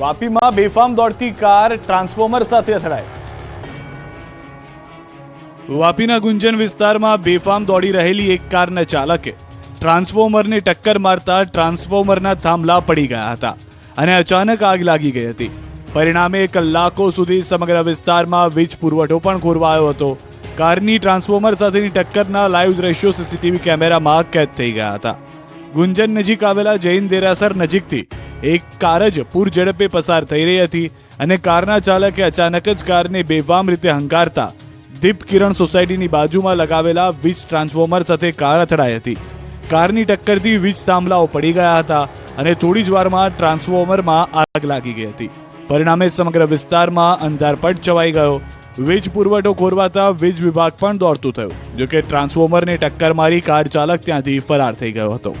વાપીમાં બેફામ દોડતી car transformer સાથે અથડાઈ। વાપીના ગુંજન વિસ્તારમાં બેફામ દોડી રહેલી એક કારના ચાલકે ટ્રાન્સફોર્મરને ટક્કર મારતા ટ્રાન્સફોર્મરના થાંભલા પડી ગયા હતા અને અચાનક આગ લાગી ગઈ હતી। પરિણામે કલાકો સુધી સમગ્ર વિસ્તારમાં વીજ પુરવઠો પણ ખોરવાયો હતો। કારની ટ્રાન્સફોર્મર સાથેની ટક્કરના લાઈવ દ્રશ્યો સીસીટીવી કેમેરામાં કેદ થઈ ગયા હતા। ગુંજન નજીક આવેલા જૈન દેરાસર નજીકથી એક કાર જ પૂર ઝડપે પસાર થઈ રહી હતી અને કારના ચાલકે અચાનક જ કારને બેફામ રીતે હંકારતા દીપ કિરણ સોસાયટીની બાજુમાં લગાવેલા વીજ ટ્રાન્સફોર્મર સાથે કાર અથડાઈ હતી। કારની ટક્કરથી વીજ થાંભલાઓ પડી ગયા હતા અને થોડી જ વારમાં ટ્રાન્સફોર્મરમાં આગ લાગી ગઈ હતી। પરિણામે સમગ્ર વિસ્તારમાં અંધારપટ છવાઈ ગયો। વીજ પુરવઠો ખોરવાતા વીજ વિભાગ પણ દોડતું થયું, જોકે ટ્રાન્સફોર્મરને ટક્કર મારી કાર ચાલક ત્યાંથી ફરાર થઈ ગયો હતો।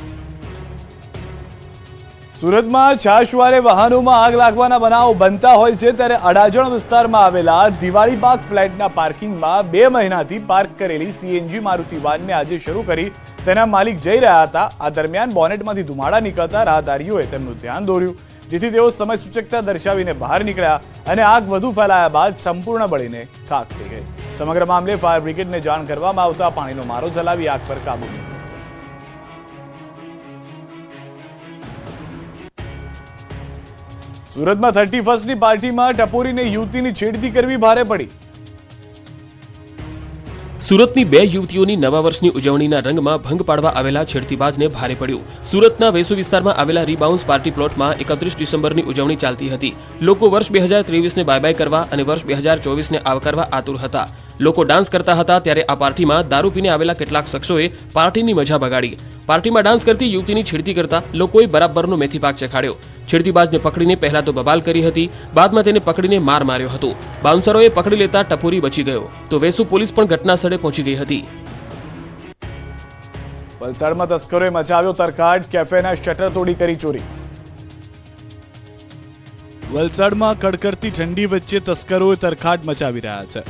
સુરતમાં છાશવારે વાહનોમાં આગ લાગવાના બનાવો બનતા હોય છે, ત્યારે અડાજણ વિસ્તારમાં આવેલા દિવાળીબાગ ફ્લેટના પાર્કિંગમાં 2 મહિનાથી પાર્ક કરેલી સીએનજી મારુતિ વાનને આજે શરૂ કરી તેના માલિક જઈ રહ્યા હતા। આ દરમિયાન બોનેટમાંથી ધુમાડા નીકળતા રાહદારીઓએ તેમનું ધ્યાન દોર્યું, જેથી તેઓ સમય સૂચકતા દર્શાવીને બહાર નીકળ્યા અને આગ વધુ ફેલાયા બાદ સંપૂર્ણ બળીને ખાખ થઈ ગઈ। સમગ્ર મામલે ફાયર બ્રિગેડને જાણ કરવામાં આવતા પાણીનો મારો ચલાવી આગ પર કાબુ મેળવ્યો। સુરતમાં 31મી પાર્ટીમાં ટપોરીને યુવતીની છેડતી કરવી ભારે પડી। સુરતની 2 યુવતીઓની નવા વર્ષની ઉજવણીના રંગમાં ભંગ પાડવા આવેલા છેડતીબાજને ભારે પડ્યું। સુરતના વેસુ વિસ્તારમાં આવેલા રીબાઉન્સ પાર્ટી પ્લોટમાં 31 ડિસેમ્બરની ઉજવણી ચાલતી હતી। લોકો વર્ષ 2023ને બાય બાય કરવા અને વર્ષ 2024ને આવકારવા આતુર હતા। લોકો ડાન્સ કરતા હતા ત્યારે આ પાર્ટીમાં દારૂ પીને આવેલા કેટલાક શખ્સોએ પાર્ટીની મજા બગાડી। પાર્ટીમાં ડાન્સ કરતી યુવતીની છેડતી કરતા લોકોએ બરાબરનો મેથી પાક ચખાડ્યો। છેડતીબાજને પકડીને પહેલા તો બબાલ કરી હતી, બાદમાં તેને પકડીને માર માર્યો હતો। બાઉન્સરોએ પકડી લેતા ટપોરી બચી ગયો, તો વેસુ પોલીસ પણ ઘટના સ્થળે પહોંચી ગઈ હતી। વલસાડમાં તસ્કરોએ મચાવ્યો તરખાટ, કેફેના શટર તોડી કરી ચોરી। વલસાડમાં કડકડતી ઠંડી વચ્ચે તસ્કરોએ તરખાટ મચાવી રહ્યા છે।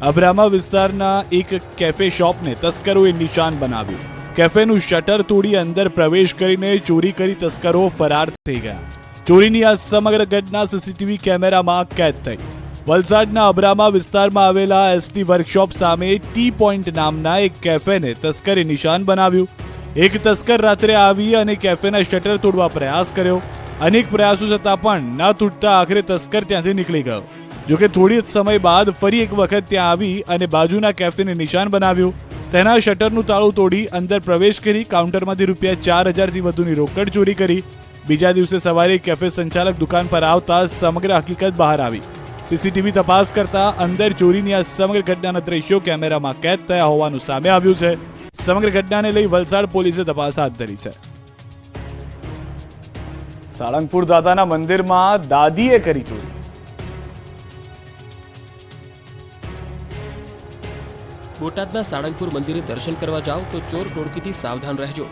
અબ્રામા વિસ્તારના એક કેફે શોપને તસ્કરોએ નિશાન બનાવ્યું। કેફેનું શટર તોડી અંદર પ્રવેશ કરીને ચોરી કરી તસ્કરો ફરાર થઈ ગયા। ચોરીની આ સમગ્ર ઘટના સીસીટીવી કેમેરામાં કેદ થઈ। વલસાડના અબ્રામા વિસ્તારમાં આવેલા એસટી વર્કશોપ સામે ટી પોઈન્ટ નામના એક કેફેને તસ્કરે નિશાન બનાવ્યું। એક તસ્કર રાત્રે આવી અને કેફેના શટર તોડવા પ્રયાસ કર્યો। અનેક પ્રયાસો છતાં પણ ન તૂટતા આખરે તસ્કર ત્યાંથી નીકળી ગયો। જોકે થોડી સમય બાદ ફરી એક વખત ત્યાં આવી અને બાજુના કેફેને નિશાન બનાવ્યું। તેના શટરનું તાળું તોડી અંદર પ્રવેશ કરી કાઉન્ટરમાંથી ₹4000થી વધુની રોકડ ચોરી કરી। બીજા દિવસે સવારે કેફે સંચાલક દુકાન પર આવતા સમગ્ર હકીકત બહાર આવી। સીસીટીવી તપાસ કરતા અંદર ચોરીની આ સમગ્ર ઘટનાના દ્રશ્યો કેમેરામાં કેદ થયા હોવાનું સામે આવ્યું છે। સમગ્ર ઘટનાને લઈ વલસાડ પોલીસે તપાસ હાથ ધરી છે। સાળંગપુર દાદાના મંદિરમાં દાદીએ કરી ચોરી। બોટાદના સાળંગપુર મંદિરે દર્શન કરવા જાઓ તો ચોર ટોળકીથી સાવધાન રહેજો।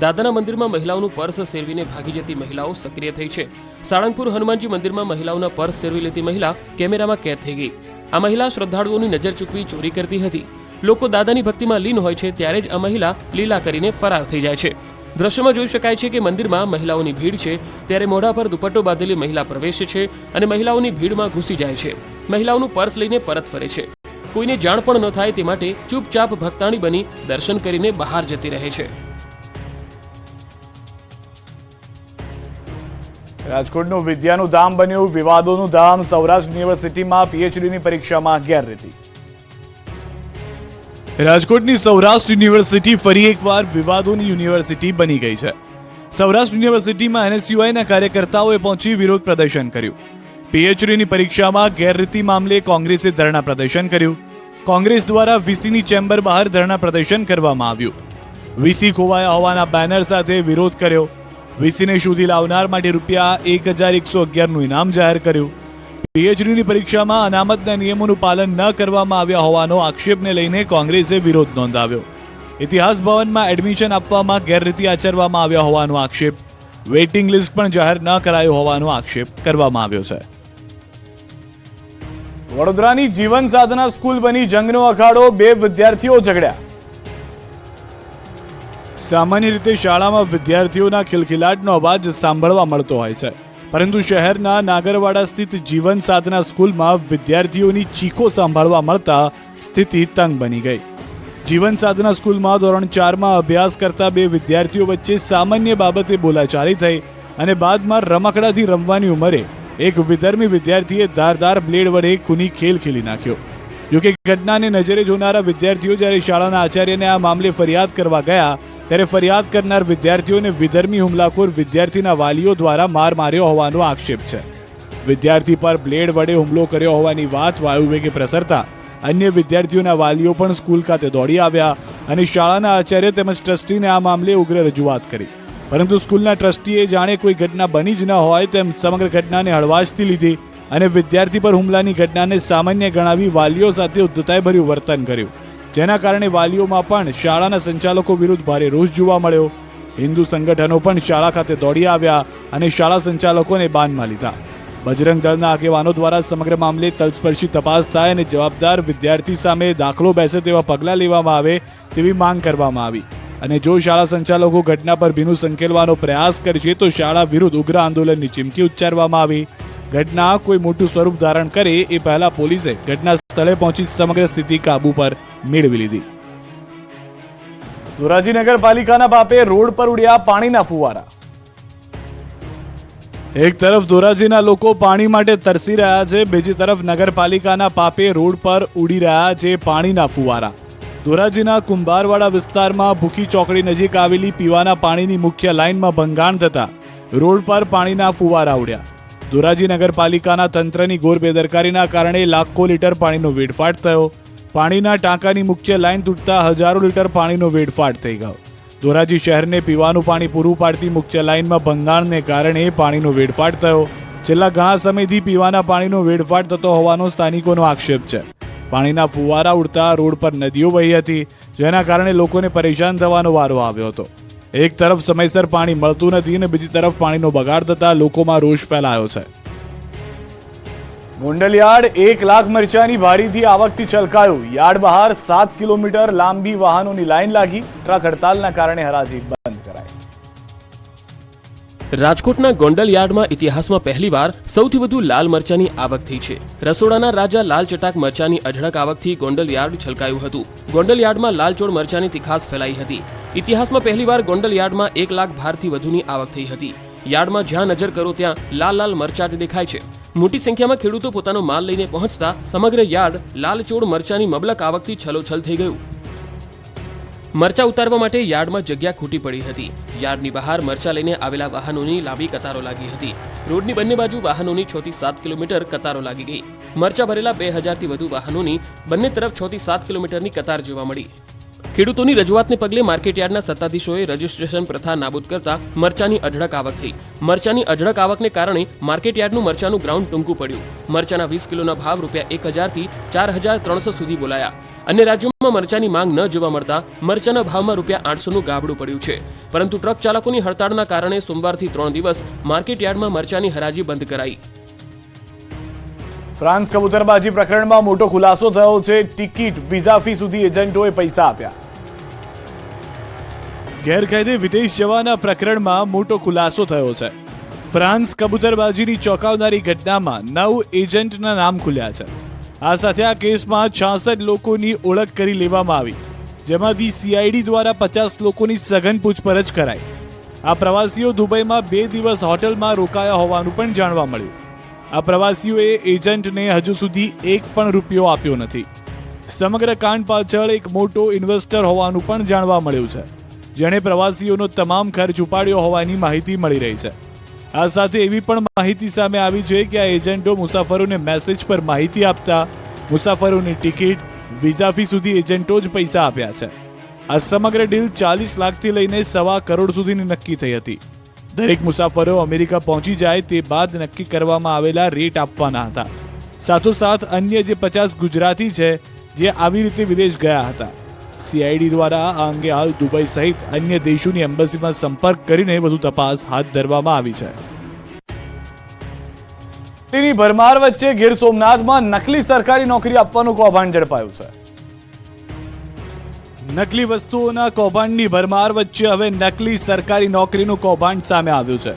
દાદાના મંદિરમાં મહિલાઓનું પર્સ સેરવીને ભાગી જતી મહિલાઓ સક્રિય થઈ છે। સાળંગપુર હનુમાનજી મંદિરમાં મહિલાઓના પર્સ સેરવી લેતી મહિલા કેમેરામાં કેદ થઈ ગઈ। આ મહિલા શ્રદ્ધાળુઓની નજર ચૂકવી ચોરી કરતી હતી। લોકો દાદાની ભક્તિમાં લીન હોય છે ત્યારે જ આ મહિલા લીલા કરીને ફરાર થઈ જાય છે। દ્રશ્યમાં જોઈ શકાય છે કે મંદિરમાં મહિલાઓની ભીડ છે ત્યારે મોઢા પર દુપટ્ટો બાંધેલી મહિલા પ્રવેશે છે અને મહિલાઓની ભીડમાં ઘૂસી જાય છે। મહિલાઓનું પર્સ લઈને પરત ફરે છે। કોઈને જાણ પણ ન થાય તે માટે ચૂપચાપ ભક્તાણી બની દર્શન કરીને બહાર જતી રહે છે। રાજકોટનું વિદ્યાનું ધામ બન્યું વિવાદોનું ધામ। સૌરાષ્ટ્ર યુનિવર્સિટીમાં પીએચડીની પરીક્ષામાં ગેરરીતિ। રાજકોટની સૌરાષ્ટ્ર યુનિવર્સિટી ફરી એકવાર વિવાદોની યુનિવર્સિટી બની ગઈ છે। સૌરાષ્ટ્ર યુનિવર્સિટીમાં એનએસયુઆઈના કાર્યકર્તાઓએ પહોંચી વિરોધ પ્રદર્શન કર્યું। પીએચડીની પરીક્ષામાં ગેરરીતિ મામલે કોંગ્રેસે ધરણા પ્રદર્શન કર્યું। કોંગ્રેસ દ્વારા વીસીની ચેમ્બર બહાર ધરણા પ્રદર્શન કરવામાં આવ્યું। વીસી ખોવાયા હોવાના બેનર સાથે વિરોધ કર્યો। વીસીને શોધી લાવનાર માટે ₹1111નું ઇનામ જાહેર કર્યું। પીએચડીની પરીક્ષામાં અનામતના નિયમોનું પાલન ન કરવામાં આવ્યા હોવાનો આક્ષેપને લઈને કોંગ્રેસે વિરોધ નોંધાવ્યો। ઇતિહાસ ભવનમાં એડમિશન આપવામાં ગેરરીતિ આચરવામાં આવ્યા હોવાનો આક્ષેપ। વેઇટિંગ લિસ્ટ પણ જાહેર ન કરાયું હોવાનો આક્ષેપ કરવામાં આવ્યો છે। વડોદરાની જીવન સાધના સ્કૂલ બની જંગનો અખાડો, 2 વિદ્યાર્થીઓ ઝઘડ્યા। સામાન્ય રીતે શાળામાં વિદ્યાર્થીઓના ખિલખિલાટનો અવાજ સાંભળવા મળતો હોય છે, પરંતુ શહેરના નાગરવાડા સ્થિત જીવન સાધના સ્કૂલમાં વિદ્યાર્થીઓની ચીખો સાંભળવા મળતા સ્થિતિ તંગ બની ગઈ. જીવન સાધના સ્કૂલમાં ધોરણ 4માં અભ્યાસ કરતા બે વિદ્યાર્થીઓ વચ્ચે સામાન્ય બાબતે બોલાચાલી થઈ અને બાદમાં રમકડાથી રમવાની ઉંમરે એક વિધર્મી વિદ્યાર્થીએ ધારદાર બ્લેડ વડે ખૂની ખેલ ખેલી નાખ્યો. જોકે ઘટનાને નજરે જોનારા વિદ્યાર્થીઓ જ્યારે શાળાના આચાર્યને આ મામલે ફરિયાદ કરવા ગયા ત્યારે ફરિયાદ કરનાર વિદ્યાર્થીઓને વિધર્મી હુમલાખોર વિદ્યાર્થીના વાલીઓ દ્વારા માર માર્યો હોવાનો આક્ષેપ છે. વિદ્યાર્થી પર બ્લેડ વડે હુમલો કર્યો હોવાની વાત વાયુવેગે પ્રસરતા અન્ય વિદ્યાર્થીઓના વાલીઓ પણ સ્કૂલ ખાતે દોડી આવ્યા અને શાળાના આચાર્ય તેમજ ટ્રસ્ટીને આ મામલે ઉગ્ર રજૂઆત કરી. પરંતુ સ્કૂલના ટ્રસ્ટીએ જાણે કોઈ ઘટના બની જ ન હોય તેમ સમગ્ર ઘટનાને હળવાશથી લીધી અને વિદ્યાર્થી પર હુમલાની ઘટનાને સામાન્ય ગણાવી વાલીઓ સાથે ઉદ્ધતાઈભર્યું વર્તન કર્યું, જેના કારણે વાલીઓમાં પણ શાળાના સંચાલકો વિરુદ્ધ ભારે રોષ જોવા મળ્યો. હિન્દુ સંગઠનો પણ શાળા ખાતે દોડી આવ્યા અને શાળા સંચાલકોને બાનમાં લીધા. બજરંગ દળના આગેવાનો દ્વારા સમગ્ર મામલે તલસ્પર્શી તપાસ થાય અને જવાબદાર વિદ્યાર્થી સામે દાખલો બેસે તેવા પગલાં લેવામાં આવે તેવી માંગ કરવામાં આવી. અને જો શાળા સંચાલકો ઘટના પર ભીનું સંકેલવાનો પ્રયાસ કરશે તો શાળા વિરુદ્ધ ઉગ્ર આંદોલનની ચીમકી ઉચ્ચારવામાં આવી. ઘટના કોઈ મોટું સ્વરૂપ ધારણ કરે એ પહેલા પોલીસે ઘટના સ્થળે પહોંચી સમગ્ર સ્થિતિ કાબુ પર મેળવી લીધી. ધોરાજી નગરપાલિકાના બાપે રોડ પર ઉડ્યા પાણીના ફુવારા. એક તરફ ધોરાજીના લોકો પાણી માટે તરસી રહ્યા છે, બીજી તરફ નગરપાલિકાના પાપે રોડ પર ઉડી રહ્યા છે પાણીના ફુવારા. ધોરાજીના કુંભારવાડા વિસ્તારમાં ભૂખી ચોકડી નજીક આવેલી પીવાના પાણીની મુખ્ય લાઇનમાં ભંગાણ થતા રોડ પર પાણીના ફુવારા ઉડ્યા. ધોરાજી નગરપાલિકાના તંત્રની ઘોર બેદરકારીના કારણે લાખો લીટર પાણીનો વેડફાટ થયો. પાણીના ટાંકાની મુખ્ય લાઇન તૂટતા હજારો લીટર પાણીનો વેડફાટ થઈ ગયો. ધોરાજી શહેરને પીવાનું પાણી પૂરું પાડતી મુખ્ય લાઇનમાં ભંગાણને કારણે પાણીનો વેડફાટ થયો. છેલ્લા ઘણા સમયથી પીવાના પાણીનો વેડફાટ થતો હોવાનો સ્થાનિકોનો આક્ષેપ છે. પાણીના ફુવારા ઉડતા રોડ પર નદીઓ વહી હતી, જેના કારણે લોકોને પરેશાન થવાનો વારો આવ્યો હતો. એક તરફ સમયસર પાણી મળતું નથી અને બીજી તરફ પાણીનો બગાડ થતા લોકોમાં રોષ ફેલાયો છે. ગોંડલ યાર્ડ 1 લાખ મરચાની ભારીથી આવકથી છલકાયું. યાર્ડ બહાર 7 કિલોમીટર લાંબી વાહનોની લાઈન લાગી. ટ્રક હડતાલના કારણે હરાજી બંધ કરાઈ. રાજકોટના ગોંડલ યાર્ડમાં ઇતિહાસમાં પહેલીવાર સૌથી વધુ લાલ મરચાની આવક થઈ છે. રસોડાના રાજા લાલ ચટાક મરચાની અઢળક આવકથી ગોંડલ યાર્ડ છલકાયું હતું. ગોંડલ યાર્ડમાં લાલચોળ મરચાની તીખાસ ફેલાઈ હતી. ઇતિહાસમાં પહેલીવાર ગોંડલ યાર્ડમાં 1 લાખ ભારથી વધુની આવક થઈ હતી. યાર્ડમાં જ્યાં નજર કરો ત્યાં લાલ લાલ મરચાં જ દેખાય છે. મોટી સંખ્યામાં ખેડૂતો પોતાનો માલ લઈને પહોંચતા સમગ્ર યાર્ડ લાલચોળ મરચાની મબલક આવકથી છલોછલ થઈ ગયું. મરચા ઉતારવા માટે યાર્ડમાં જગ્યા ખૂટી પડી હતી. યાર્ડની બહાર મરચા લઈને આવેલા વાહનોની લાંબી કતારો લાગી હતી. રોડની બંને બાજુ વાહનોની 6 થી 7 કિલોમીટર કતારો લાગી ગઈ. મરચા ભરેલા 2000 થી વધુ વાહનોની બંને તરફ 6 થી 7 કિલોમીટરની કતાર જોવા મળી. ખેડૂતોની રજૂઆતને પગલે માર્કેટયાર્ડના સત્તાધીશોએ રજીસ્ટ્રેશન પ્રથા નાબૂદ કરતા મરચાની અઢળક આવક થઈ. મરચાની અઢળક આવકને કારણે માર્કેટયાર્ડનું મરચાનું ગ્રાઉન્ડ ટૂંકું પડ્યું. મરચાના 20 કિલોના ભાવ ₹1000 થી 4300 સુધી બોલાયા. અન્ય રાજ્યોમાં મરચાની માંગ ન જોવા મળતા મરચાના ભાવમાં ₹800નું ગાબડું પડ્યું છે. પરંતુ ટ્રક ચાલકોની હડતાળના કારણે સોમવારથી 3 દિવસ માર્કેટયાર્ડમાં મરચાની હરાજી બંધ કરાઈ. ફ્રાન્સ કબૂતરબાજી પ્રકરણમાં મોટો ખુલાસો થયો છે. ટિકિટ વિઝા ફી સુધી એજન્ટોએ પૈસા આપ્યા. ગેરકાયદે વિદેશ જવાના પ્રકરણમાં મોટો ખુલાસો થયો છે. ફ્રાન્સ કબૂતરબાજીની ચોંકાવનારી ઘટનામાં 9 એજન્ટના નામ ખુલ્યા છે. આ સાથે આ કેસમાં 66 લોકોની ઓળખ કરી લેવામાં આવી, જેમાંથી સીઆઈડી દ્વારા 50 લોકોની સઘન પૂછપરછ કરાઈ. આ પ્રવાસીઓ દુબઈમાં 2 દિવસ હોટલમાં રોકાયા હોવાનું પણ જાણવા મળ્યું. આ પ્રવાસીઓએ એજન્ટને હજુ સુધી એક પણ રૂપિયો આપ્યો નથી. સમગ્ર કાંડ પાછળ એક મોટો ઇન્વેસ્ટર હોવાનું પણ જાણવા મળ્યું છે, જેણે પ્રવાસીઓનો તમામ ખર્ચ ઉપાડ્યો હોવાની માહિતી મળી રહી છે. આ સાથે એવી પણ માહિતી સામે આવી છે કે આ એજન્ટો મુસાફરોને મેસેજ પર માહિતી આપતા મુસાફરોની ટિકિટ, વિઝા ફી સુધી એજન્ટો જ પૈસા આપ્યા છે. આ સમગ્ર ડીલ 40 લાખથી લઈને 1.25 કરોડ સુધીની નક્કી થઈ હતી. દરેક મુસાફરો અમેરિકા પહોંચી જાય તે બાદ નક્કી કરવામાં આવેલા રેટ આપવાના હતા. સાથોસાથ અન્ય જે 50 ગુજરાતી છે જે આવી રીતે વિદેશ ગયા હતા. સીઆઈડી દ્વારા આ અંગે હાલ દુબઈ સહિત અન્ય દેશોની એમ્બસીમાં સંપર્ક કરીને વધુ તપાસ હાથ ધરવામાં આવી છે. તેની ભરમાર વચ્ચે ગીર સોમનાથમાં નકલી સરકારી નોકરી આપવાનું કૌભાંડ ઝડપાયું છે. નકલી વસ્તુઓના કૌભાંડની ભરમાર વચ્ચે હવે નકલી સરકારી નોકરીનું કૌભાંડ સામે આવ્યું છે.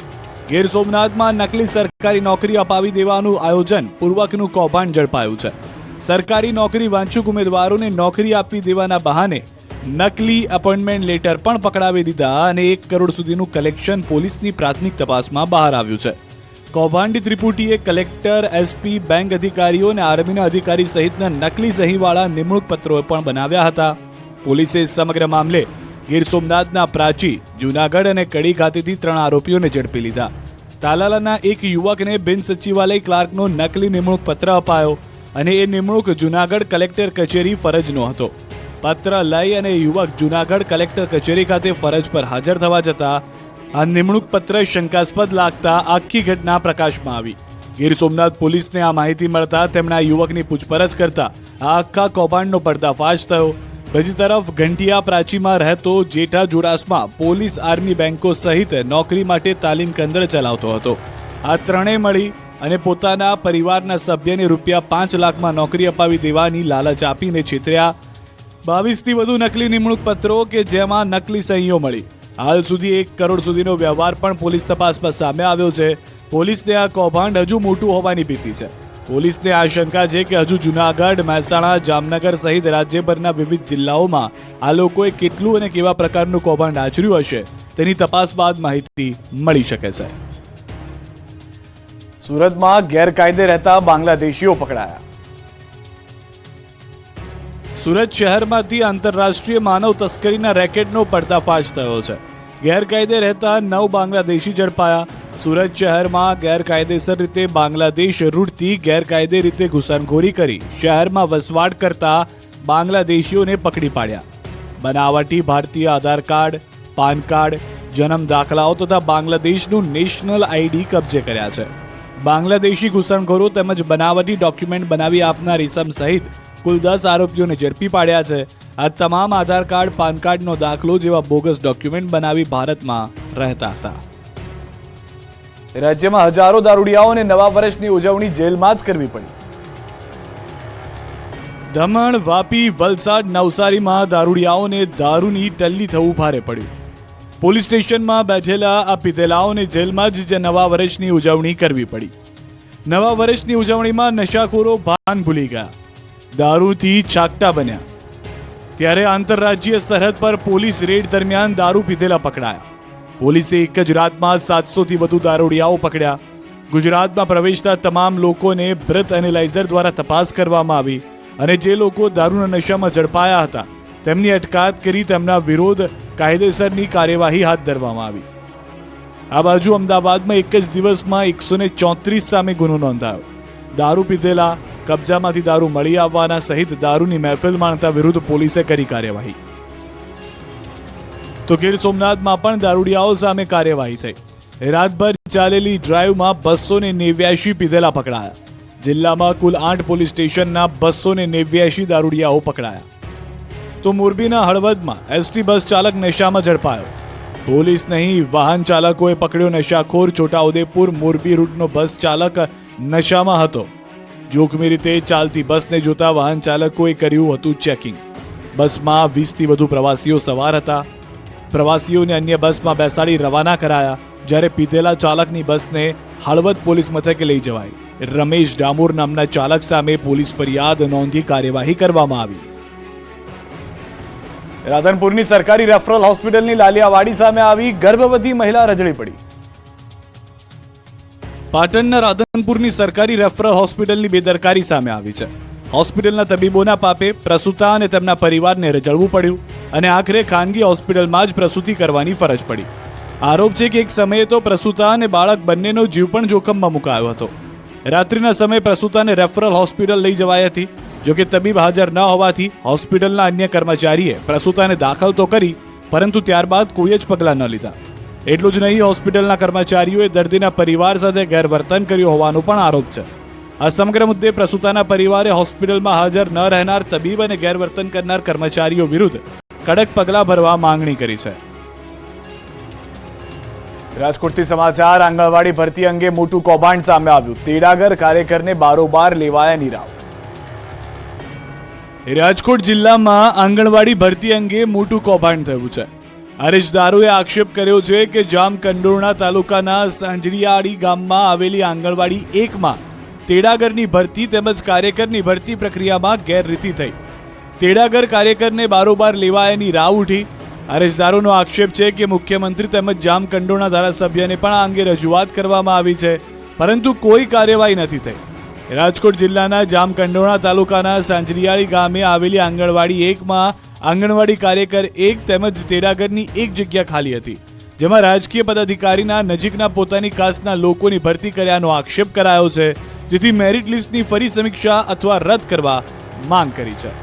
ગીર સોમનાથમાં નકલી સરકારી નોકરી અપાવી દેવાનું આયોજન પૂર્વકનું કૌભાંડ ઝડપાયું છે. સરકારી નોકરી વાંચુક ઉમેદવારોને નોકરી આપી દેવાના બહાને નકલી એપોઇન્ટમેન્ટ લેટર પણ પકડાવી દીધા અને 1 કરોડ સુધીનું કલેક્શન પોલીસની પ્રાથમિક તપાસમાં બહાર આવ્યું છે. કૌભાંડી ત્રિપુટીએ કલેક્ટર, એસપી, બેંક અધિકારીઓ અને આર્મીના અધિકારી સહિતના નકલી સહીવાળા નિમણૂક પત્રો પણ બનાવ્યા હતા. પોલીસે સમગ્ર મામલે ગીર સોમનાથના પ્રાચી, જૂનાગઢ અને કડી ખાતેથી 3 આરોપીઓને ઝડપી લીધા. તાલાલાના એક યુવકને બિન સચિવાલય ક્લાર્કનો નકલી નિમણૂક પત્ર અપાયો અને એ નિમણૂક જૂનાગઢ કલેક્ટર કચેરી ફરજનો હતો. પત્ર લઈ અને યુવક જૂનાગઢ કલેક્ટર કચેરી ખાતે ફરજ પર હાજર થવા જતા આ નિમણૂક પત્ર શંકાસ્પદ લાગતા આખી ઘટના પ્રકાશમાં આવી. ગીર સોમનાથ પોલીસને આ માહિતી મળતા તેમણે આ યુવકની પૂછપરછ કરતા આ આખા કૌભાંડનો પર્દાફાશ થયો. બીજી તરફ ઘંટિયા પ્રાચીમાં રહેતો જેઠા જોડાસમાં પોલીસ, આર્મી, બેંકો સહિત નોકરી માટે તાલીમ કેન્દ્ર ચલાવતો હતો. આ ત્રણેય મળી અને પોતાના પરિવારના સભ્યને ₹5 લાખમાં નોકરી અપાવી દેવાની લાલચ આપીને છેતર્યા. 22થી વધુ નકલી નિમણૂક પત્રો કે જેમાં નકલી સહીઓ મળી. હાલ સુધી 1 કરોડ સુધીનો વ્યવહાર પણ પોલીસ તપાસમાં સામે આવ્યો છે. પોલીસને આ કૌભાંડ હજુ મોટું હોવાની ભીતિ છે. પોલીસને આશંકા છે કે હજુ જૂનાગઢ, મહેસાણા, જામનગર સહિત રાજ્યભરના વિવિધ જિલ્લાઓમાં આ લોકોએ કેટલું અને કેવા પ્રકારનું કૌભાંડ આચર્યું હશે તેની તપાસ બાદ માહિતી મળી શકે છે. સુરતમાં ગેરકાયદે રહેતા બાંગ્લાદેશીઓ પકડાયા. સુરત શહેરમાંથી આંતરરાષ્ટ્રીય માનવ તસ્કરીના રેકેટનો પર્દાફાશ થયો છે. ગેરકાયદે રહેતા 9 બાંગ્લાદેશી ઝડપાયા. સુરત શહેરમાં ગેરકાયદેસર રીતે બાંગ્લાદેશ રૂટથી ગેરકાયદે રીતે ઘૂસણખોરી કરી શહેરમાં વસવાટ કરતા બાંગ્લાદેશીઓને પકડી પાડ્યા. બનાવટી ભારતીય આધાર કાર્ડ, પાન કાર્ડ, જન્મ દાખલાઓ તથા બાંગ્લાદેશનું નેશનલ આઈડી કબજે કર્યા છે. બાંગ્લાદેશી ઘૂસણખોરો તેમજ બનાવટી ડોક્યુમેન્ટ બનાવી આપનાર ઇસમ સહિત કુલ 10 આરોપીઓને ઝડપી પાડ્યા છે. આ તમામ આધાર કાર્ડ, પાન કાર્ડનો દાખલો જેવા બોગસ ડોક્યુમેન્ટ બનાવી ભારતમાં રહેતા હતા. રાજ્યમાં હજારો દારૂડિયાઓને નવા વર્ષની ઉજવણી જેલમાં જ કરવી પડી. દમણ, વાપી, વલસાડ, નવસારીમાં દારૂડિયાઓને દારૂની ટલ્લી થવું ભારે પડ્યું. પોલીસ સ્ટેશનમાં બેઠેલા આ પીધેલાઓને જેલમાં જ નવા વર્ષની ઉજવણી કરવી પડી. નવા વર્ષની ઉજવણીમાં નશાખોરો ભાન ભૂલી ગયા, દારૂથી છાકટા બન્યા. ત્યારે આંતરરાજ્ય સરહદ પર પોલીસ રેડ દરમિયાન દારૂ પીધેલા પકડાયા. પોલીસે એક જ રાતમાં 700થી વધુ દારૂડિયાઓ પકડ્યા. ગુજરાતમાં પ્રવેશતા તમામ લોકોને બ્રેથ એનાલાઇઝર દ્વારા તપાસ કરવામાં આવી અને જે લોકો દારૂના નશામાં ઝડપાયા હતા તેમની અટકાયત કરી તેમના વિરોધ કાયદેસરની કાર્યવાહી હાથ ધરવામાં આવી. આ બાજુ અમદાવાદમાં એક જ દિવસમાં 134 સામે ગુનો નોંધાયો. દારૂ પીધેલા, કબજામાંથી દારૂ મળી આવવાના સહિત દારૂની મહેફિલ માણતા વિરુદ્ધ પોલીસે કરી કાર્યવાહી. તો ગીર સોમનાથમાં પણ દારૂડિયાઓ સામે કાર્યવાહી થઈ. રાતભર ચાલેલી ડ્રાઈવમાં 289 પીધેલા પકડાયા. જિલ્લામાં કુલ 8 પોલીસ સ્ટેશનના 289 દારૂડિયાઓ પકડાયા. તો મોરબીના હળવદમાં એસટી બસ ચાલક નશામાં ઝડપાયો. પોલીસ નહીં, વાહન ચાલકોએ પકડ્યો નશાખોર. છોટાઉદેપુર મોરબી રૂટનો બસ ચાલક નશામાં હતો. જોખમી રીતે ચાલતી બસને જોતા વાહન ચાલકોએ કર્યું હતું ચેકિંગ. બસમાં 20થી વધુ પ્રવાસીઓ સવાર હતા. પ્રવાસીઓને અન્ય બસમાં બેસાડી રવાના કરાયા. જ્યારે પીધેલા ચાલકની બસને હળવદ પોલીસ મથકે લઈ જવાઈ. રમેશ ડામોર નામના ચાલક સામે પોલીસ ફરિયાદ નોંધી કાર્યવાહી કરવામાં આવી. રાધનપુરની સરકારી રેફરલ હોસ્પિટલની લાલિયાવાડી સામે આવી ગર્ભવતી મહિલા રજળી પડી. પાટણના રાધનપુરની સરકારી રેફરલ હોસ્પિટલની બેદરકારી સામે આવી છે. હોસ્પિટલના તબીબોના પાપે પ્રસૂતા અને તેમના પરિવારને રજળવું પડ્યું અને આખરે ખાનગી હોસ્પિટલમાં જ પ્રસૂતિ કરવાની ફરજ પડી. આરોપ છે કે એક સમયે તો પ્રસૂતા અને બાળક બંનેનો જીવ પણ જોખમમાં મુકાયો હતો. રાત્રિના સમયે પ્રસૂતાને રેફરલ હોસ્પિટલ લઈ જવાઈ હતી. જોકે તબીબ હાજર ન હોવાથી હોસ્પિટલના અન્ય કર્મચારીએ પ્રસૂતાને દાખલ તો કરી પરંતુ ત્યારબાદ કોઈ જ પગલાં ન લીધા. એટલું જ નહીં, હોસ્પિટલના કર્મચારીઓએ દર્દીના પરિવાર સાથે ગેરવર્તન કર્યું હોવાનો પણ આરોપ છે. આ સમગ્ર મુદ્દે પ્રસૂતાના પરિવારે હોસ્પિટલમાં હાજર ન રહેનાર તબીબ અને ગેરવર્તન કરનાર કર્મચારીઓ વિરુદ્ધ કડક પગલાં ભરવા માંગણી કરી છે. રાજકોટથી સમાચાર. આંગણવાડી ભરતી અંગે મોટું કૌભાંડ સામે આવ્યું. તેડાગર કાર્યકરને બારોબાર લેવાયા નીરાવ. રાજકોટ જિલ્લામાં આંગણવાડી ભરતી અંગે મોટું કૌભાંડ થયું છે. અરજદારોએ આક્ષેપ કર્યો છે કે જામકંડોરણા તાલુકાના સાંજળીયાળી ગામમાં આવેલી આંગણવાડી 1માં તેડાગરની ભરતી તેમજ કાર્યકરની ભરતી પ્રક્રિયામાં ગેરરીતિ થઈ. તેડાગર કાર્યકરને બારોબાર લેવાયાની રાવ ઉઠી. અરજદારોનો આક્ષેપ છે કે મુખ્યમંત્રી તેમજ જામકંડોરણા ધારાસભ્યને પણ આ અંગે રજૂઆત કરવામાં આવી છે, પરંતુ કોઈ કાર્યવાહી નથી થઈ. રાજકોટ જિલ્લાના જામકંડોરણા તાલુકાના સાંજળીયાળી ગામે આવેલી આંગણવાડી 1માં આંગણવાડી કાર્યકર 1 તેમજ તેડાગરની 1 જગ્યા ખાલી હતી, જેમાં રાજકીય પદાધિકારીના નજીકના પોતાની કાસ્ટના લોકોની ભરતી કર્યાનો આક્ષેપ કરાયો છે, જેથી મેરિટ લિસ્ટની ફરી સમીક્ષા અથવા રદ કરવા માંગ કરી છે.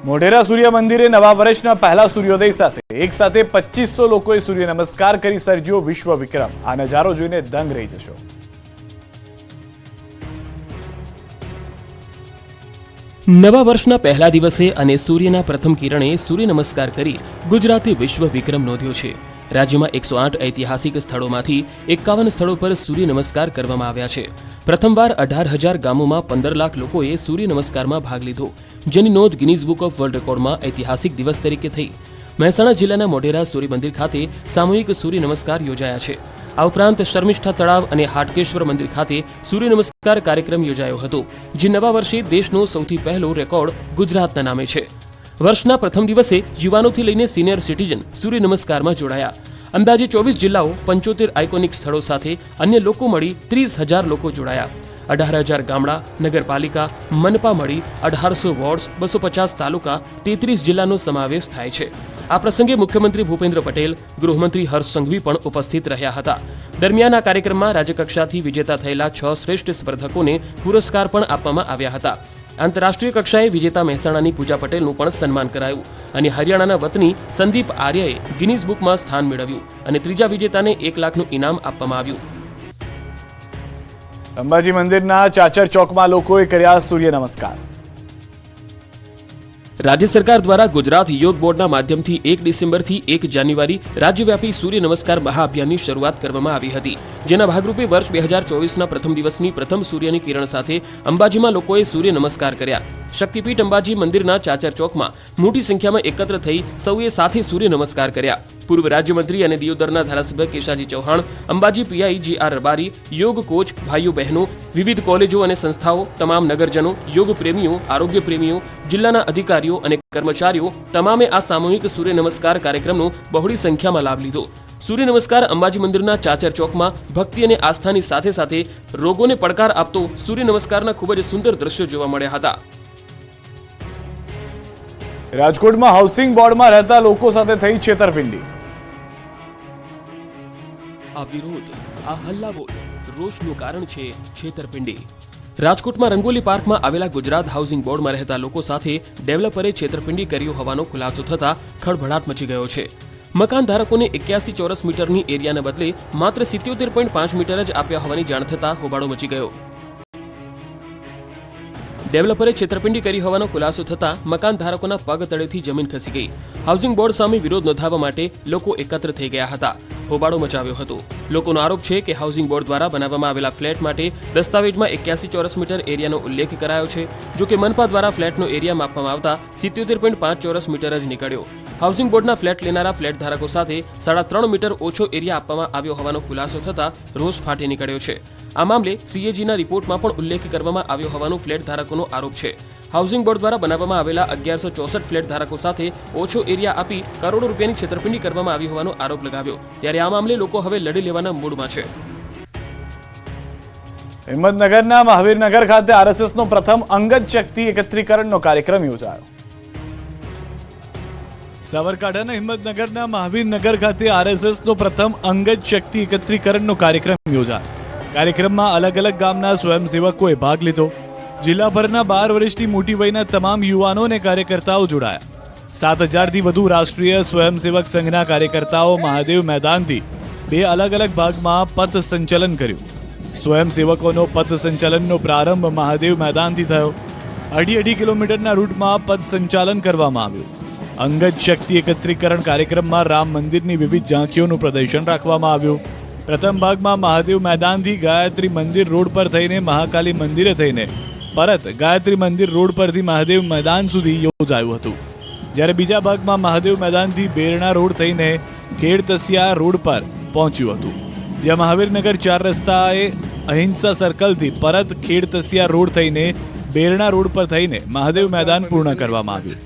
મોઢેરા સૂર્ય મંદિરે નવા વર્ષના પહેલા સૂર્યોદય સાથે એક સાથે 2500 લોકોએ સૂર્ય નમસ્કાર કરી સર્જ્યો વિશ્વ વિક્રમ. આ નજારો જોઈને દંગ રહી જશો. નવા વર્ષના પહેલા દિવસે અને સૂર્યના પ્રથમ કિરણે સૂર્ય નમસ્કાર કરી ગુજરાતે વિશ્વ વિક્રમ નોંધ્યો છે. રાજ્યમાં 108 ઐતિહાસિક સ્થળોમાંથી 51 સ્થળો પર સૂર્ય નમસ્કાર કરવામાં આવ્યા છે. પ્રથમવાર 18,000 ગામોમાં 15 લાખ લોકોએ સૂર્ય નમસ્કારમાં ભાગ લીધો, જેની નોંધ ગિનીઝ બુક ઓફ વર્લ્ડ રેકોર્ડમાં ઐતિહાસિક દિવસ તરીકે થઈ. મહેસાણા જિલ્લાના મોઢેરા સૂર્ય મંદિર ખાતે સામૂહિક સૂર્ય નમસ્કાર યોજાયા છે. આ ઉપરાંત શર્મિષ્ઠા તળાવ અને હાટકેશ્વર મંદિર ખાતે સૂર્ય નમસ્કાર કાર્યક્રમ યોજાયો હતો, જે નવા વર્ષે દેશનો સૌથી પહેલો રેકોર્ડ ગુજરાતના નામે છે. વર્ષના પ્રથમ દિવસે યુવાનોથી લઈને સિનિયર સિટીઝન સૂર્ય નમસ્કારમાં જોડાયા. અંદાજે 24 જિલ્લાઓ, 75 આઇકોનિક સ્થળો સાથે અન્ય લોકો મળી 30,000 લોકો જોડાયા. 18,000 ગામડા, નગરપાલિકા, મનપા મળી 1800 વોર્ડ્સ, 250 તાલુકા, 33 જિલ્લાનો સમાવેશ થાય છે. આ પ્રસંગે મુખ્યમંત્રી ભૂપેન્દ્ર પટેલ, ગૃહમંત્રી હર્ષ સંઘવી પણ ઉપસ્થિત રહ્યા હતા. દરમિયાન આ કાર્યક્રમમાં રાજ્યકક્ષાથી વિજેતા થયેલા 6 શ્રેષ્ઠ સ્પર્ધકોને પુરસ્કાર પણ આપવામાં આવ્યા હતા. આંતરરાષ્ટ્રીય કક્ષાએ વિજેતા મહેસાણાની પૂજા પટેલનું પણ સન્માન કરાયું અને હરિયાણાના વતની સંદીપ આર્યએ ગિનીઝ બુકમાં સ્થાન મેળવ્યું અને ત્રીજા વિજેતાને 1 લાખનું ઇનામ આપવામાં આવ્યું. અંબાજી મંદિરના ચાચર ચોકમાં લોકોએ કર્યા સૂર્ય નમસ્કાર. રાજ્ય સરકાર દ્વારા ગુજરાત યોગ બોર્ડના માધ્યમથી 1 ડિસેમ્બરથી 1 જાન્યુઆરી રાજ્યવ્યાપી સૂર્ય નમસ્કાર મહાઅભિયાનની શરૂઆત કરવામાં આવી હતી, જેના ભાગરૂપે વર્ષ 2024ના પ્રથમ દિવસની પ્રથમ સૂર્યની કિરણ સાથે અંબાજીમાં લોકોએ સૂર્ય નમસ્કાર કર્યા. શક્તિપીઠ અંબાજી મંદિરના ચાચર ચોકમાં મોટી સંખ્યામાં એકત્ર થઈ સૌએ સાથે સૂર્ય નમસ્કાર કર્યા. પૂર્વ રાજ્યમંત્રી અને દિયોદરના ધારાસભ્ય કેશાજી ચૌહાણ, અંબાજી પીઆઈ GR રબારી, યોગ કોચ ભાઈઓ બહેનો, વિવિધ કોલેજો અને સંસ્થાઓ, તમામ નગરજનો, યોગ પ્રેમીઓ, આરોગ્ય પ્રેમીઓ, જિલ્લાના અધિકારીઓ અને કર્મચારીઓ તમામે આ સામૂહિક સૂર્ય નમસ્કાર કાર્યક્રમનો બહોળી સંખ્યામાં લાભ લીધો. સૂર્ય નમસ્કાર અંબાજી મંદિરના ચાચર ચોકમાં ભક્તિ અને આસ્થાની સાથે સાથે રોગોને પડકાર આપતો સૂર્ય નમસ્કારના ખૂબ જ સુંદર દ્રશ્યો જોવા મળ્યા હતા. રાજકોટમાં હાઉસિંગ બોર્ડમાં રહેતા લોકો સાથે થઈ છેતરપિંડી. આ વિરોધ, આ હલ્લાબોલ, રોષનું કારણ છે છેતરપિંડી. રાજકોટમાં રંગોલી પાર્કમાં આવેલા ગુજરાત હાઉસિંગ બોર્ડમાં રહેતા લોકો સાથે ડેવલપરે છેતરપિંડી કર્યો હોવાનો ખુલાસો થતા ખળભળાટ મચી ગયો છે. મકાન ધારકોને 81 ચોરસ મીટરની એરિયાના બદલે માત્ર 77.5 મીટર જ આપ્યા હોવાની જાણ થતા હોબાળો મચી ગયો. ડેવલપરે છેતરપિંડી કરી હોવાનો ખુલાસો થતા મકાન ધારકોના પગ તળેથી જમીન ખસી ગઈ. હાઉસિંગ બોર્ડ સામે વિરોધ નોંધાવવા માટે લોકો એકત્ર થઈ ગયા હતા. હોબાળો મચાવ્યો હતો. લોકોનો આરોપ છે કે હાઉસિંગ બોર્ડ દ્વારા બનાવવામાં આવેલા ફ્લેટ માટે દસ્તાવેજમાં 81 ચોરસ મીટર એરિયાનો ઉલ્લેખ કરાયો છે, જો કે મનપા દ્વારા ફ્લેટનો એરિયા માપવામાં આવતા 77.5 ચોરસ મીટર જ નીકળ્યો. હાઉસિંગ બોર્ડના ફ્લેટ લેનારા ફ્લેટ ધારકો સાથે 3.5 મીટર ઓછો એરિયા આપવામાં આવ્યો હોવાનો ખુલાસો થતા રોષ ફાટી નીકળ્યો છે. આ મામલે CAGના રિપોર્ટમાં પણ ઉલ્લેખ કરવામાં આવ્યો હોવાનો ફ્લેટ ધારકોનો આરોપ છે. હાઉસિંગ બોર્ડ દ્વારા બનાવવામાં આવેલા 1164 ફ્લેટ ધારકો સાથે ઓછો એરિયા આપી કરોડો રૂપિયાની છેતરપિંડી કરવામાં આવી હોવાનો આરોપ લગાવ્યો. ત્યારે આ મામલે લોકો હવે લડી લેવાના મૂડમાં છે. હિંમતનગરના મહાવીરનગર ખાતે RSSનો પ્રથમ અંગત શક્તિ એકત્રીકરણનો કાર્યક્રમ યોજાયો. સાબરકાંઠાના હિંમતનગરના મહાવીરનગર ખાતે RSSનો પ્રથમ અંગત શક્તિ એકત્રીકરણનો કાર્યક્રમ યોજાયો. કાર્યક્રમમાં અલગ અલગ ગામના સ્વયંસેવકોએ ભાગ લીધો. જિલ્લાભરના 12 વર્ષથી મોટી વયના તમામ યુવાનો અને કાર્યકર્તાઓ જોડાયા. 7,000થી વધુ રાષ્ટ્રીય સ્વયંસેવક સંઘના કાર્યકર્તાઓ મહાદેવ મેદાનથી 2 અલગ અલગ ભાગમાં પથ સંચલન કર્યું. સ્વયંસેવકોનો પથ સંચલનનો પ્રારંભ મહાદેવ મેદાનથી થયો. 2.5 કિલોમીટરના રૂટમાં પથ સંચાલન કરવામાં આવ્યું. અંગત શક્તિ એકત્રીકરણ કાર્યક્રમમાં રામ મંદિરની વિવિધ ઝાંખીઓનું પ્રદર્શન રાખવામાં આવ્યું. પ્રથમ ભાગમાં મહાદેવ મેદાનથી ગાયત્રી મંદિર રોડ પર થઈને મહાકાલી મંદિરે થઈને પરત ગાયત્રી મંદિર રોડ પરથી મહાદેવ મેદાન સુધી યોજાયું હતું. જ્યારે બીજા ભાગમાં મહાદેવ મેદાનથી બેરણા રોડ થઈને ખેડતસિયા રોડ પર પહોંચ્યું હતું, જ્યાં મહાવીરનગર 4 રસ્તાએ અહિંસા સર્કલથી પરત ખેડતસિયા રોડ થઈને બેરણા રોડ પર થઈને મહાદેવ મેદાન પૂર્ણ કરવામાં આવ્યું.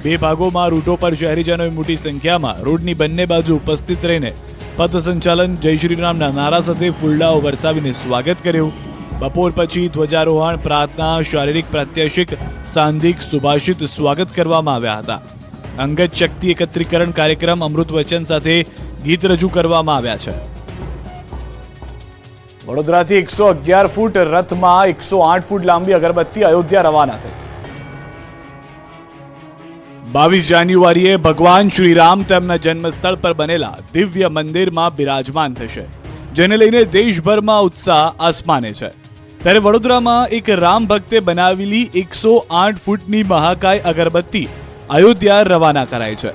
બે ભાગોમાં રૂટો પર શહેરીજનોએ મોટી સંખ્યામાં રોડની બંને બાજુ ઉપસ્થિત રહીને પથ સંચાલન, જય શ્રી રામના નારા સાથે ફૂલડાઓ વરસાવીને સ્વાગત કર્યું. બપોર પછી ધ્વજારોહણ, પ્રાર્થના, શારીરિક પ્રાત્યક્ષિક, સાંધિક, સુભાષિત સ્વાગત કરવામાં આવ્યા હતા. અંગત શક્તિ એકત્રીકરણ કાર્યક્રમ, અમૃત વચન સાથે ગીત રજૂ કરવામાં આવ્યા છે. વડોદરાથી 111 ફૂટ રથમાં 108 ફૂટ લાંબી અગરબત્તી અયોધ્યા રવાના થઈ. 22 જાન્યુઆરીએ ભગવાન શ્રીરામ તેમના જન્મસ્થળ પર બનેલા દિવ્ય મંદિરમાં બિરાજમાન થશે, જેને લઈને દેશભરમાં ઉત્સાહ આસમાને છે. ત્યારે વડોદરામાં એક રામ ભક્તે બનાવેલી 108 ફૂટની મહાકાય અગરબત્તી અયોધ્યા રવાના કરાઈ છે.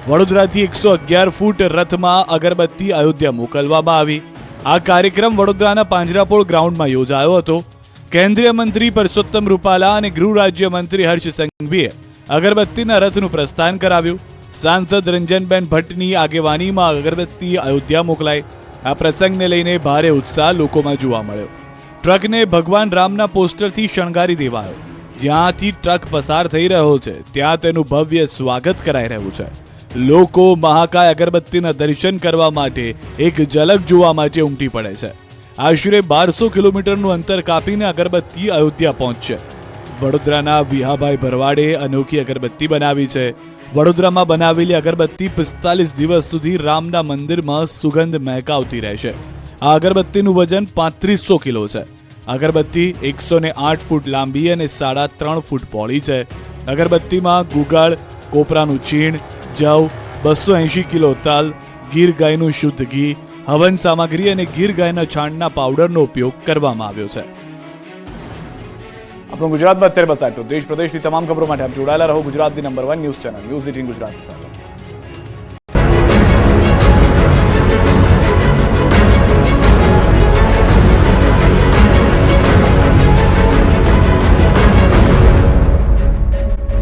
વડોદરાથી 111 ફૂટ રથમાં અગરબત્તી અયોધ્યા મોકલવામાં આવી. આ કાર્યક્રમ વડોદરાના પાંજરાપોળ ગ્રાઉન્ડમાં યોજાયો હતો. કેન્દ્રીય મંત્રી પરસોત્તમ રૂપાલા અને ગૃહ રાજ્યમંત્રી હર્ષ સંઘવીએ અગરબત્તીના રથનું પ્રસ્થાન કરાવ્યું. સાંસદ રંજનબેન ભટ્ટની આગેવાનીમાં અગરબત્તી અયોધ્યા મોકલાઈ. આ પ્રસંગને લઈને ભારે ઉત્સાહ લોકોમાં જોવા મળ્યો. ટ્રકને ભગવાન રામના પોસ્ટરથી શણગારી દેવાયો. જ્યાંથી ટ્રક પસાર થઈ રહ્યો છે ત્યાં તેનું ભવ્ય સ્વાગત કરાઈ રહ્યું છે. લોકો મહાકાય અગરબત્તીના દર્શન કરવા માટે એક ઝલક જોવા માટે ઉમટી પડે છે. આશરે 1200 કિલોમીટરનું અંતર કાપીને અગરબત્તી અયોધ્યા પહોંચશે. વડોદરાના વિહાભાઈ ભરવાડે અનોખી અગરબત્તી બનાવી છે. વડોદરામાં બનાવેલી અગરબત્તી 45 દિવસ સુધી રામના મંદિરમાં સુગંધ મહેકાવતી રહેશે. આ અગરબત્તીનું વજન 3500 કિલો છે. અગરબત્તી 108 ફૂટ લાંબી અને 3.5 ફૂટ પહોળી છે. અગરબત્તીમાં ગુગળ, કોપરાનું છીણ, જવ, 280 કિલો તલ, ગીર ગાયનું શુદ્ધ ઘી, હવન સામગ્રી અને ગીર ગાયના છાણના પાવડરનો ઉપયોગ કરવામાં આવ્યો છે. આપણું ગુજરાતમાં અત્યારે બસ આટલું. દેશ પ્રદેશની તમામ ખબરો માટે આપ જોડાયેલા રહો ગુજરાતની number 1 news channel news 18 Gujarati સાથે.